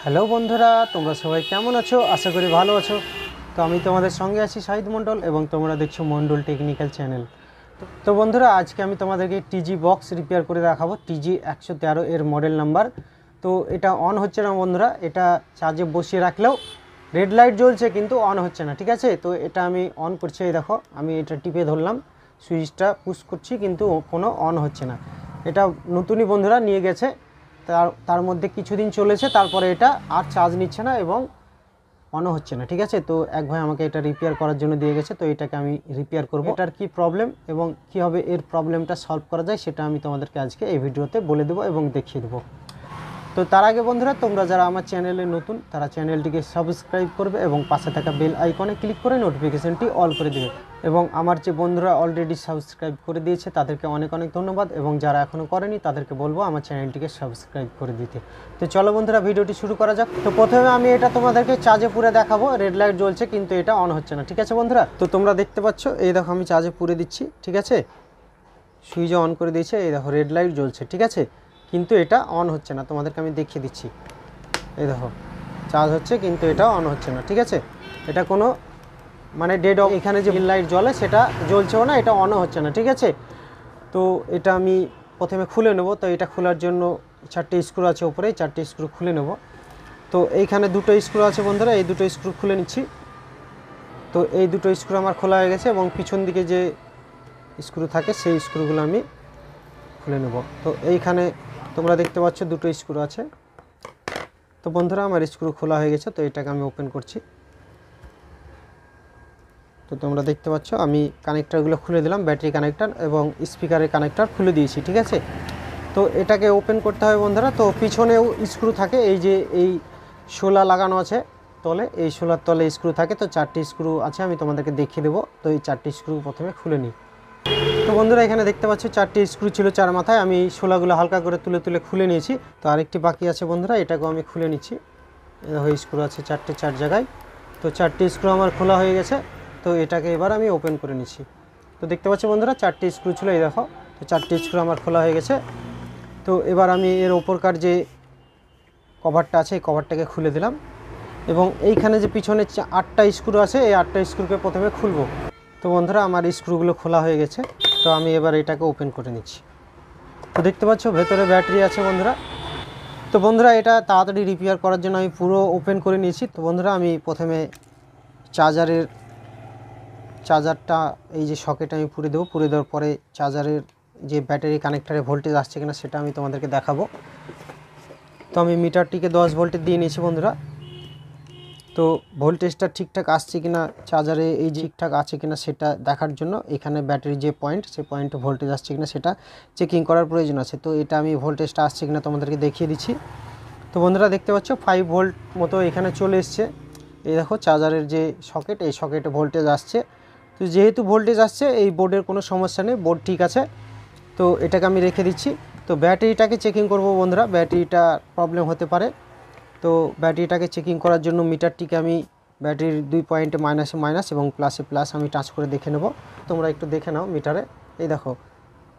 Hello বন্ধুরা, তোমরা সবাই কেমন আছো? আশা করি ভালো আছো। তো আমি তোমাদের সঙ্গে আছি শাহিদ মণ্ডল এবং তোমরা দেখছো মণ্ডল টেকনিক্যাল চ্যানেল। তো বন্ধুরা, আজকে আমি তোমাদেরকে টিজি বক্স রিপেয়ার করে দেখাবো। টিজি 113 এর মডেল নাম্বার। তো এটা অন হচ্ছে না বন্ধুরা, এটা চার্জে বসিয়ে রাখলেও রেড লাইট জ্বলছে কিন্তু অন হচ্ছে না, ঠিক আছে? তো এটা আমি অন করছি, এই দেখো আমি এটা টিপে ধরলাম, সুইচটা পুশ করছি কিন্তু কোনো অন হচ্ছে না। এটা নতুনই বন্ধুরা নিয়ে গেছে, তার মধ্যে কিছুদিন চলেছে, তারপরে এটা আর চার্জ নিচ্ছে না এবং অনও হচ্ছে না, ঠিক আছে? তো এক ভাই আমাকে এটা রিপেয়ার করার জন্য দিয়ে গেছে, তো এটাকে আমি রিপেয়ার করব। এটার কি প্রবলেম এবং কীভাবে এর প্রবলেমটা সলভ করা যায় সেটা আমি তোমাদেরকে আজকে এই ভিডিওতে বলে দেবো এবং দেখিয়ে দেবো। তো তার আগে বন্ধুরা, তোমরা যারা আমার চ্যানেলে নতুন তারা চ্যানেলটিকে সাবস্ক্রাইব করবে এবং পাশে থাকা বেল আইকনে ক্লিক করে নোটিফিকেশনটি অল করে দেবে। এবং আমার যে বন্ধুরা অলরেডি সাবস্ক্রাইব করে দিয়েছে তাদেরকে অনেক অনেক ধন্যবাদ, এবং যারা এখনও করেনি তাদেরকে বলবো আমার চ্যানেলটিকে সাবস্ক্রাইব করে দিতে। তো চলো বন্ধুরা, ভিডিওটি শুরু করা যাক। তো প্রথমে আমি এটা তোমাদেরকে চার্জে পুরে দেখাবো। রেড লাইট জ্বলছে কিন্তু এটা অন হচ্ছে না, ঠিক আছে বন্ধুরা? তো তোমরা দেখতে পাচ্ছ, এই দেখো আমি চার্জে পুরে দিচ্ছি, ঠিক আছে? সুইচে অন করে দিয়েছে, এই দেখো রেড লাইট জ্বলছে, ঠিক আছে? কিন্তু এটা অন হচ্ছে না, তোমাদেরকে আমি দেখিয়ে দিচ্ছি। এই দেখো চার্জ হচ্ছে কিন্তু এটা অন হচ্ছে না, ঠিক আছে? এটা কোনো মানে ডেড অফ, এখানে যে লাইট জ্বলে সেটা জ্বলছেও না, এটা অনও হচ্ছে না, ঠিক আছে? তো এটা আমি প্রথমে খুলে নেব। তো এটা খোলার জন্য 4টে স্ক্রু আছে উপরে, 4টে স্ক্রু খুলে নেব। তো এইখানে 2টো স্ক্রু আছে বন্ধুরা, এই 2টো স্ক্রু খুলে নিচ্ছি। তো এই 2টো স্ক্রু আমার খোলা হয়ে গেছে এবং পিছন দিকে যে স্ক্রু থাকে সেই স্ক্রুগুলো আমি খুলে নেব। তো এইখানে তোমরা দেখতে পাচ্ছ 2টো স্ক্রু আছে। তো বন্ধুরা, আমার স্ক্রু খোলা হয়ে গেছে, তো এটাকে আমি ওপেন করছি। তো তোমরা দেখতে পাচ্ছ আমি কানেক্টারগুলো খুলে দিলাম, ব্যাটারি কানেক্টার এবং স্পিকারের কানেক্টার খুলে দিয়েছি, ঠিক আছে? তো এটাকে ওপেন করতে হবে বন্ধুরা। তো পিছনেও স্ক্রু থাকে, এই যে এই শোলা লাগানো আছে তলে, এই শোলার তলে স্ক্রু থাকে। তো 4টে স্ক্রু আছে, আমি তোমাদেরকে দেখিয়ে দেবো। তো এই 4টে স্ক্রু প্রথমে খুলে নিই। তো বন্ধুরা, এখানে দেখতে পাচ্ছ 4টে স্ক্রু ছিল 4 মাথায়, আমি শোলাগুলো হালকা করে তুলে তুলে খুলে নিয়েছি। তো আরেকটি বাকি আছে বন্ধুরা, এটাকেও আমি খুলে নিচ্ছি। স্ক্রু আছে 4টে 4 জায়গায়। তো 4টে স্ক্রু আমার খোলা হয়ে গেছে। তো এটাকে এবার আমি ওপেন করে নিচ্ছি। তো দেখতে পাচ্ছ বন্ধুরা, 4টে স্ক্রু ছিল, এই দেখো। তো 4টে স্ক্রু আমার খোলা হয়ে গেছে। তো এবার আমি এর ওপরকার যে কভারটা আছে এই কভারটাকে খুলে দিলাম, এবং এইখানে যে পিছনে 8টা স্ক্রু আছে এই 8টা স্ক্রুকে প্রথমে খুলবো। তো বন্ধুরা, আমার স্ক্রুগুলো খোলা হয়ে গেছে। তো আমি এবার এটাকে ওপেন করে নিচ্ছি। তো দেখতে পাচ্ছ ভেতরে ব্যাটারি আছে বন্ধুরা। তো বন্ধুরা, এটা তাড়াতাড়ি রিপেয়ার করার জন্য আমি পুরো ওপেন করে নিয়েছি। তো বন্ধুরা, আমি প্রথমে চার্জারটা এই যে সকেট আমি পুরে দেবো। পুরে দেওয়ার পরে চার্জারের যে ব্যাটারি কানেক্টারে ভোল্টেজ আসছে কিনা সেটা আমি তোমাদেরকে দেখাবো। তো আমি মিটারটিকে 10 ভোল্টে দিয়ে নিয়েছি বন্ধুরা। তো ভোল্টেজটা ঠিকঠাক আসছে কিনা, চার্জারে এই ঠিকঠাক আছে কিনা সেটা দেখার জন্য এখানে ব্যাটারির যে পয়েন্ট, সেই পয়েন্টে ভোল্টেজ আসছে কিনা সেটা চেকিং করার প্রয়োজন আছে। তো এটা আমি ভোল্টেজটা আসছে কিনা তোমাদেরকে দেখিয়ে দিচ্ছি। তো বন্ধুরা, দেখতে পাচ্ছ 5 ভোল্ট মতো এখানে চলে এসছে। এই দেখো চার্জারের যে সকেট, এই সকেটে ভোল্টেজ আসছে। তো যেহেতু ভোল্টেজ আসছে, এই বোর্ডের কোনো সমস্যা নেই, বোর্ড ঠিক আছে। তো এটাকে আমি রেখে দিচ্ছি। তো ব্যাটারিটাকে চেকিং করব বন্ধুরা, ব্যাটারিটা প্রবলেম হতে পারে। তো ব্যাটারিটাকে চেকিং করার জন্য মিটারটিকে আমি ব্যাটারির 2 পয়েন্টে মাইনাসে মাইনাস এবং প্লাসে প্লাস আমি টাচ করে দেখে নেব। তোমরা একটু দেখে নাও মিটারে, এই দেখো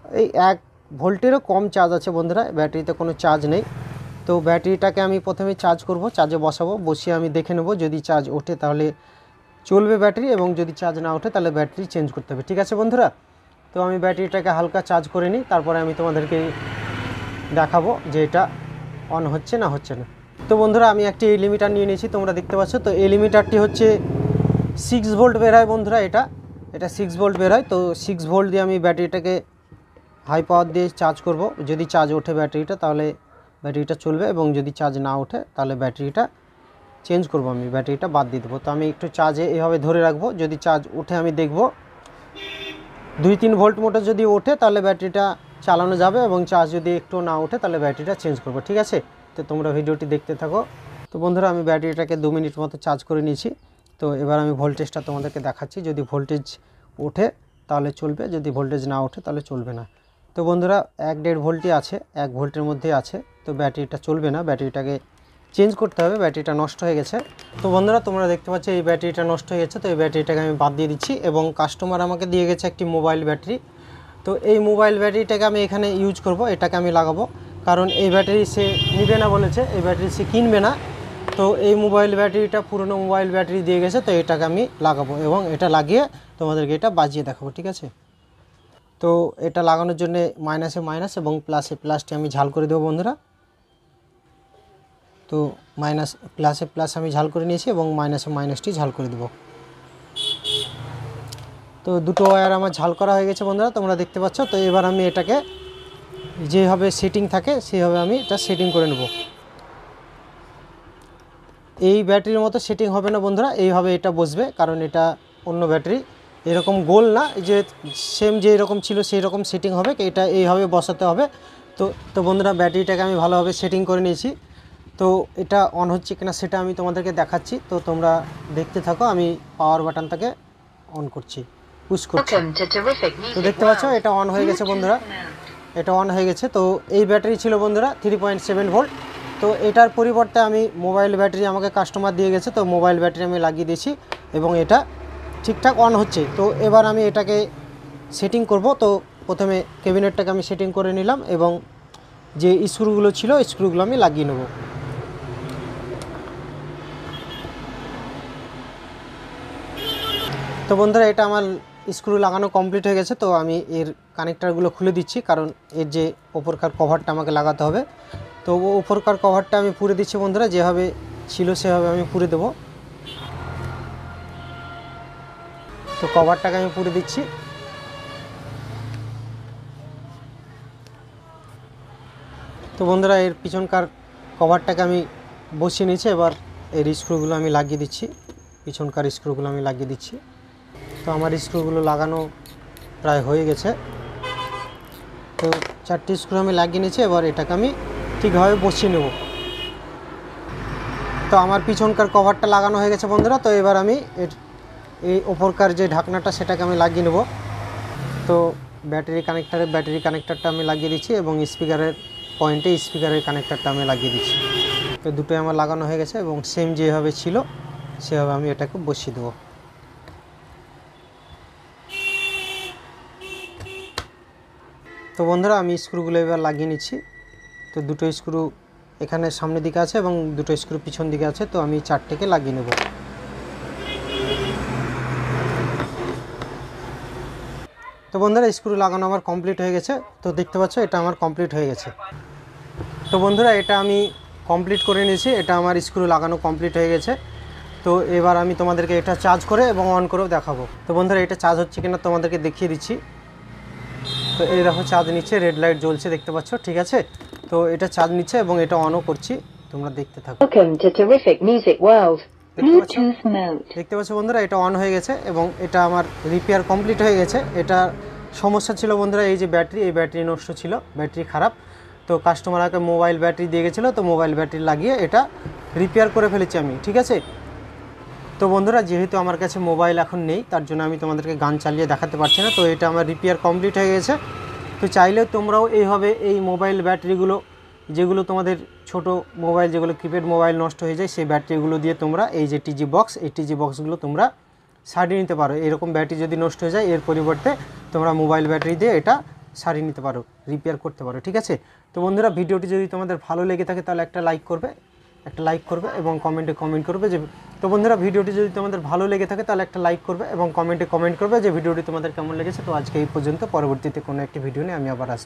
এই 1 ভোল্টেরও কম চার্জ আছে বন্ধুরা, ব্যাটারিতে কোনো চার্জ নেই। তো ব্যাটারিটাকে আমি প্রথমে চার্জ করব, চার্জে বসাবো, বসিয়ে আমি দেখে নেব যদি চার্জ ওঠে তাহলে চলবে ব্যাটারি, এবং যদি চার্জ না ওঠে তাহলে ব্যাটারি চেঞ্জ করতে হবে, ঠিক আছে বন্ধুরা? তো আমি ব্যাটারিটাকে হালকা চার্জ করে নিই, তারপরে আমি তোমাদেরকে দেখাবো যে এটা অন হচ্ছে না হচ্ছে না। তো বন্ধুরা, আমি একটি লিমিটার নিয়ে নিয়েছি, তোমরা দেখতে পাচ্ছ। তো এই লিমিটারটি হচ্ছে 6 ভোল্ট বের হয় বন্ধুরা, এটা 6 ভোল্ট বের হয়। তো 6 ভোল্ট দিয়ে আমি ব্যাটারিটাকে হাই পাওয়ার দিয়ে চার্জ করব। যদি চার্জ ওঠে ব্যাটারিটা তাহলে ব্যাটারিটা চলবে, এবং যদি চার্জ না ওঠে তাহলে ব্যাটারিটা চেঞ্জ করব, আমি ব্যাটারিটা বাদ দিয়ে দেবো। তো আমি একটু চার্জে এভাবে ধরে রাখবো, যদি চার্জ ওঠে আমি দেখব। 2-3 ভোল্ট মতো যদি ওঠে তাহলে ব্যাটারিটা চালানো যাবে, এবং চার্জ যদি একটু না ওঠে তাহলে ব্যাটারিটা চেঞ্জ করব, ঠিক আছে? তো তোমরা ভিডিওটি দেখতে থাকো। তো বন্ধুরা, আমি ব্যাটারিটাকে 2 মিনিট মতো চার্জ করে নিয়েছি। তো এবার আমি ভোল্টেজটা তোমাদেরকে দেখাচ্ছি, যদি ভোল্টেজ ওঠে তাহলে চলবে, যদি ভোল্টেজ না ওঠে তাহলে চলবে না। তো বন্ধুরা, 1.5 ভোল্টই আছে, 1 ভোল্টের মধ্যে আছে। তো ব্যাটারিটা চলবে না, ব্যাটারিটাকে চেঞ্জ করতে হবে, ব্যাটারিটা নষ্ট হয়ে গেছে। তো বন্ধুরা, তোমরা দেখতে পাচ্ছ এই ব্যাটারিটা নষ্ট হয়ে গেছে। তো এই ব্যাটারিটাকে আমি বাদ দিয়ে দিচ্ছি, এবং কাস্টমার আমাকে দিয়ে গেছে একটি মোবাইল ব্যাটারি। তো এই মোবাইল ব্যাটারিটাকে আমি এখানে ইউজ করব, এটাকে আমি লাগাবো, কারণ এই ব্যাটারি সে নিবে না বলেছে, এই ব্যাটারি সে কিনবে না। তো এই মোবাইল ব্যাটারিটা পুরনো মোবাইল ব্যাটারি দিয়ে গেছে, তো এটাকে আমি লাগাবো এবং এটা লাগিয়ে তোমাদেরকে এটা বাজিয়ে দেখাবো, ঠিক আছে। তো এটা লাগানোর জন্য মাইনাসে মাইনাস এবং প্লাসে প্লাসটি আমি ঝাল করে দেবো বন্ধুরা। তো মাইনাস প্লাসে প্লাস আমি ঝাল করে নিয়েছি এবং মাইনাসে মাইনাসটি ঝাল করে দেবো। তো দুটো ওয়্যার আমার ঝাল করা হয়ে গেছে বন্ধুরা, তোমরা দেখতে পাচ্ছ। তো এবার আমি এটাকে যেভাবে সেটিং থাকে সেইভাবে আমি এটা সেটিং করে নেব। এই ব্যাটারির মতো সেটিং হবে না বন্ধুরা, এইভাবে এটা বসবে, কারণ এটা অন্য ব্যাটারি, এরকম গোল না যে সেম যে এরকম ছিল সেই রকম সেটিং হবে, এটা এইভাবে বসাতে হবে। তো বন্ধুরা ব্যাটারিটাকে আমি ভালোভাবে সেটিং করে নিয়েছি। তো এটা অন হচ্ছে কিনা সেটা আমি তোমাদেরকে দেখাচ্ছি, তো তোমরা দেখতে থাকো। আমি পাওয়ার বাটনটাকে অন করছি, পুশ করছি। তো দেখতে পাচ্ছ এটা অন হয়ে গেছে বন্ধুরা, এটা অন হয়ে গেছে। তো এই ব্যাটারি ছিল বন্ধুরা 3.7 ভোল্ট। তো এটার পরিবর্তে আমি মোবাইল ব্যাটারি আমাকে কাস্টমার দিয়ে গেছে, তো মোবাইল ব্যাটারি আমি লাগিয়ে দিয়েছি এবং এটা ঠিকঠাক অন হচ্ছে। তো এবার আমি এটাকে সেটিং করব। তো প্রথমে ক্যাবিনেটটাকে আমি সেটিং করে নিলাম এবং যে স্ক্রুগুলো ছিল স্ক্রুগুলো আমি লাগিয়ে নেব। তো বন্ধুরা এটা আমার স্ক্রু লাগানো কমপ্লিট হয়ে গেছে। তো আমি এর কানেক্টারগুলো খুলে দিচ্ছি, কারণ এর যে ওপরকার কভারটা আমাকে লাগাতে হবে। তো ওপরকার কভারটা আমি পুরে দিচ্ছি বন্ধুরা, যেভাবে ছিল সেভাবে আমি পুরে দেব। তো কভারটাকে আমি পুরে দিচ্ছি। তো বন্ধুরা এর পিছনকার কভারটাকে আমি বসিয়ে নিয়েছি, এবার এর স্ক্রুগুলো আমি লাগিয়ে দিচ্ছি, পিছনকার স্ক্রুগুলো আমি লাগিয়ে দিচ্ছি। তো আমার স্ক্রুগুলো লাগানো প্রায় হয়ে গেছে। তো 4টি স্ক্রু আমি লাগিয়ে নিয়েছি, এবার এটাকে আমি ঠিকভাবে বসিয়ে নেব। তো আমার পিছনকার কভারটা লাগানো হয়ে গেছে বন্ধুরা। তো এবার আমি এই ওপরকার যে ঢাকনাটা সেটাকে আমি লাগিয়ে নেব। তো ব্যাটারি কানেক্টারটা আমি লাগিয়ে দিচ্ছি এবং স্পিকারের পয়েন্টে স্পিকারের কানেক্টারটা আমি লাগিয়ে দিচ্ছি। তো দুটোই আমার লাগানো হয়ে গেছে এবং সেম যেভাবে ছিল সেভাবে আমি এটাকে বসিয়ে দেবো। তো বন্ধুরা আমি স্ক্রুগুলো এবার লাগিয়ে নিচ্ছি। তো দুটো স্ক্রু এখানে সামনের দিকে আছে এবং দুটো স্ক্রু পিছন দিকে আছে, তো আমি 4টেকে লাগিয়ে নেব। তো বন্ধুরা স্ক্রু লাগানো আমার কমপ্লিট হয়ে গেছে। তো দেখতে পাচ্ছ এটা আমার কমপ্লিট হয়ে গেছে। তো বন্ধুরা এটা আমি কমপ্লিট করে নিয়েছি, এটা আমার স্ক্রু লাগানো কমপ্লিট হয়ে গেছে। তো এবার আমি তোমাদেরকে এটা চার্জ করে এবং অন করেও দেখাবো। তো বন্ধুরা এটা চার্জ হচ্ছে কিনা তোমাদেরকে দেখিয়ে দিচ্ছি। তো এই দেখো চার্জ নিচ্ছে, রেড লাইট জ্বলছে, দেখতে পাচ্ছ, ঠিক আছে। তো এটা চার্জ নিচ্ছে এবং এটা অনও করছি, তোমরা দেখতে থাকো। দেখতে পাচ্ছ বন্ধুরা এটা অন হয়ে গেছে এবং এটা আমার রিপেয়ার কমপ্লিট হয়ে গেছে। এটা সমস্যা ছিল বন্ধুরা, এই যে এই ব্যাটারি নষ্ট ছিল, ব্যাটারি খারাপ। তো কাস্টমার আমাকে মোবাইল ব্যাটারি দিয়ে গেছিলো, তো মোবাইল ব্যাটারি লাগিয়ে এটা রিপেয়ার করে ফেলেছি আমি, ঠিক আছে। তো বন্ধুরা যেহেতু আমার কাছে মোবাইল এখন নেই, তার জন্য আমি তোমাদেরকে গান চালিয়ে দেখাতে পারছি না। তো এটা আমার রিপেয়ার কমপ্লিট হয়ে গেছে। তো চাইলে তোমরাও এইভাবে এই মোবাইল ব্যাটারিগুলো, যেগুলো তোমাদের ছোট মোবাইল, যেগুলো কিপ্যাড মোবাইল নষ্ট হয়ে যায়, সেই ব্যাটারিগুলো দিয়ে তোমরা এই যে টিজি বক্স, এই টিজি বক্সগুলো তোমরা সারিয়ে নিতে পারো। এরকম ব্যাটারি যদি নষ্ট হয়ে যায়, এর পরিবর্তে তোমরা মোবাইল ব্যাটারি দিয়ে এটা সারিয়ে নিতে পারো, রিপেয়ার করতে পারো, ঠিক আছে। তো বন্ধুরা ভিডিওটি যদি তোমাদের ভালো লেগে থাকে তাহলে একটা লাইক করবে এবং কমেন্টে কমেন্ট করবে যে, তো বন্ধুরা ভিডিওটি যদি তোমাদের ভালো লেগে থাকে তাহলে একটা লাইক করবে এবং কমেন্টে কমেন্ট করবে যে ভিডিওটি তোমাদের কেমন লেগেছে। তো আজকে এই পর্যন্ত, পরবর্তীতে কোনো একটি ভিডিও নিয়ে আমি আবার আসবো।